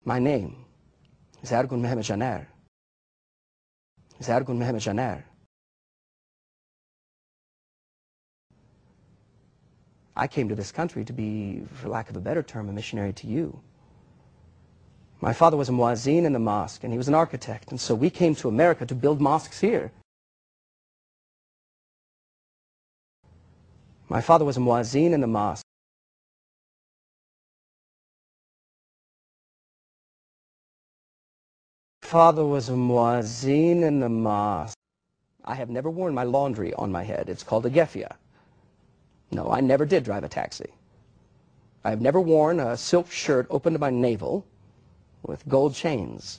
My name is DrErgun Caner. DrErgun Caner. I came to this country to be, for lack of a better term, a missionary to you. My father was a muazzin in the mosque, and he was an architect, and so we came to America to build mosques here. My father was a muazzin in the mosque. Father was a muazzin in the mosque. I have never worn my laundry on my head. It's called a geffia. No, I never did drive a taxi. I have never worn a silk shirt open to my navel with gold chains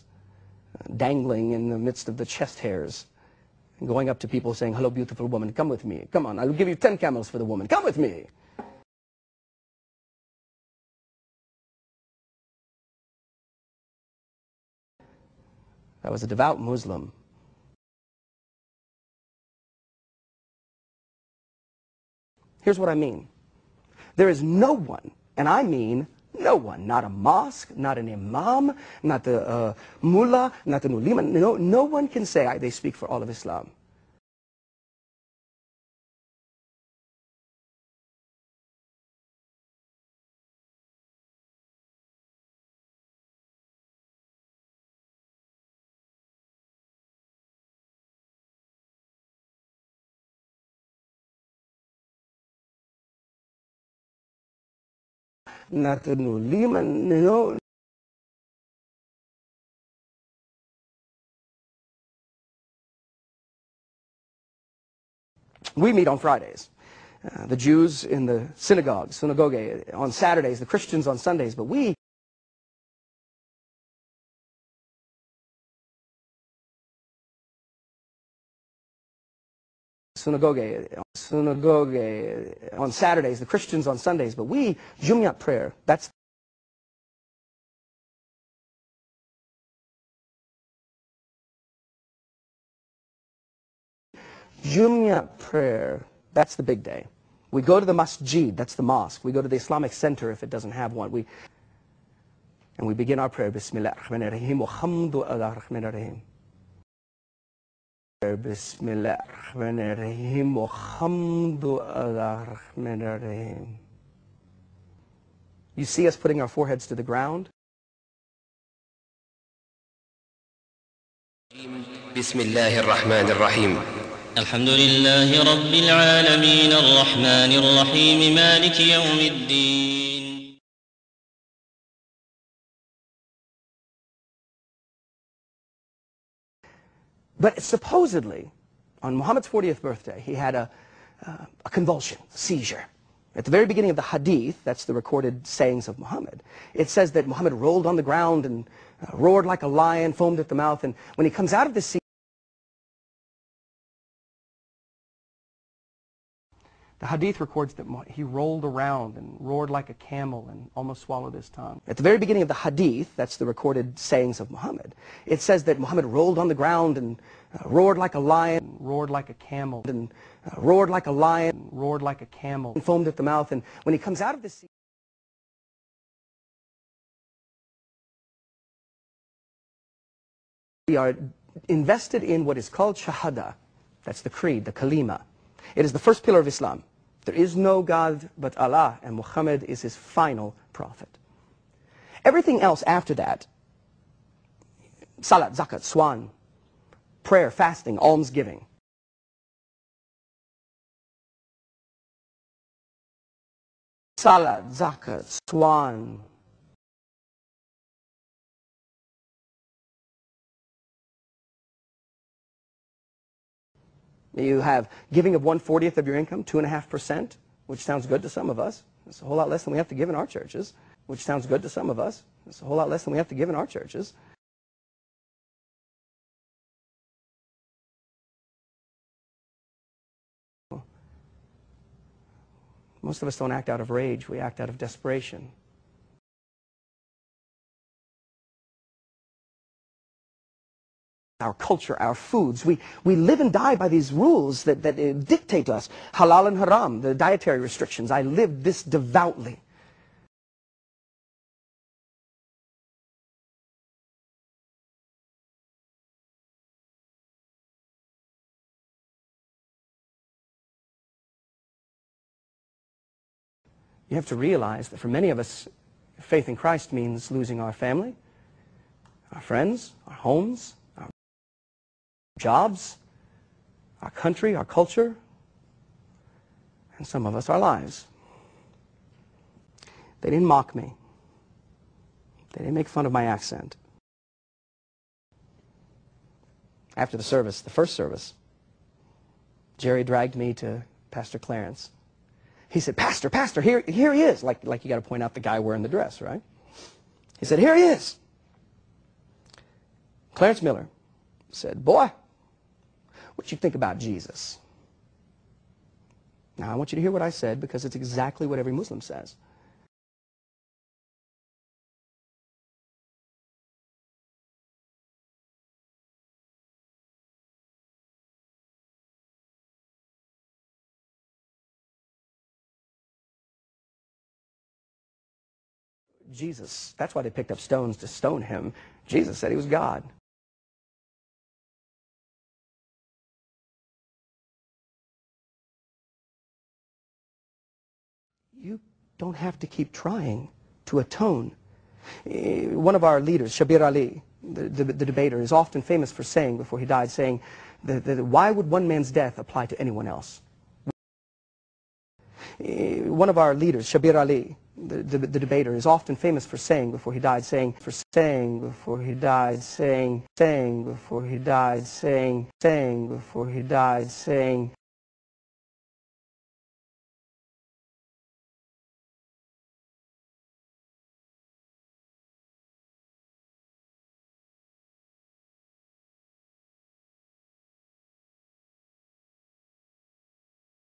dangling in the midst of the chest hairs, and going up to people saying, "Hello, beautiful woman, come with me. Come on, I'll give you 10 camels for the woman. Come with me." I was a devout Muslim. Here's what I mean. There is no one, and I mean no one, not a mosque, not an imam, not the mullah, not the ulema, no one can say they speak for all of Islam. Not the ulema, no. We meet on Fridays. The Jews in the synagogue on Saturdays, the Christians on Sundays, but we synagogue on Saturdays, the Christians on Sundays, but we Jumu'ah prayer. That's Jumu'ah prayer. That's the big day. We go to the masjid, that's the mosque. We go to the Islamic center if it doesn't have one. And we begin our prayer, Bismillah ar-Rahman ar-Rahim, wa hamdu ar-Rahman ar-Rahim. Bismillah ar-Rahman ar-Rahim, wa hamdu ar-Rahman ar-Rahim. You see us putting our foreheads to the ground? Bismillah ar-Rahman ar-Rahim. الحمد لله رب العالمين الرحمن الرحيم مالك يوم الدين. But supposedly, on Muhammad's 40th birthday, he had a convulsion, a seizure. At the very beginning of the hadith, that's the recorded sayings of Muhammad, it says that Muhammad rolled on the ground and roared like a lion, foamed at the mouth, and when he comes out of the seizure, the hadith records that he rolled around and roared like a camel and almost swallowed his tongue. At the very beginning of the hadith, that's the recorded sayings of Muhammad, it says that Muhammad rolled on the ground and roared like a lion, roared like a camel, and roared like a lion, roared like a camel, and foamed at the mouth. And when he comes out of the sea, we are invested in what is called shahada. That's the creed, the kalima. It is the first pillar of Islam. There is no God but Allah, and Muhammad is his final prophet. Everything else after that, salat, zakat, swan, prayer, fasting, almsgiving, salat, zakat, swan, you have giving of 1/40 of your income, 2.5%, which sounds good to some of us. It's a whole lot less than we have to give in our churches, which sounds good to some of us. It's a whole lot less than we have to give in our churches. Most of us don't act out of rage, we act out of desperation. Our culture, our foods, we live and die by these rules that dictate to us. Halal and haram, the dietary restrictions. I lived this devoutly. You have to realize that for many of us, faith in Christ means losing our family, our friends, our homes, our jobs, our country, our culture, and some of us, our lives. They didn't mock me. They didn't make fun of my accent. After the service, the first service, Jerry dragged me to Pastor Clarence. He said, Pastor, here he is. Like you got to point out the guy wearing the dress, right? He said, here he is. Clarence Miller said, boy, what you think about Jesus? Now, I want you to hear what I said because it's exactly what every Muslim says. Jesus, that's why they picked up stones to stone him. Jesus said he was God. You don't have to keep trying to atone. One of our leaders, Shabir Ali, the debater, is often famous for saying, before he died, saying, why would one man's death apply to anyone else? One of our leaders, Shabir Ali, the debater, is often famous for saying, before he died, saying,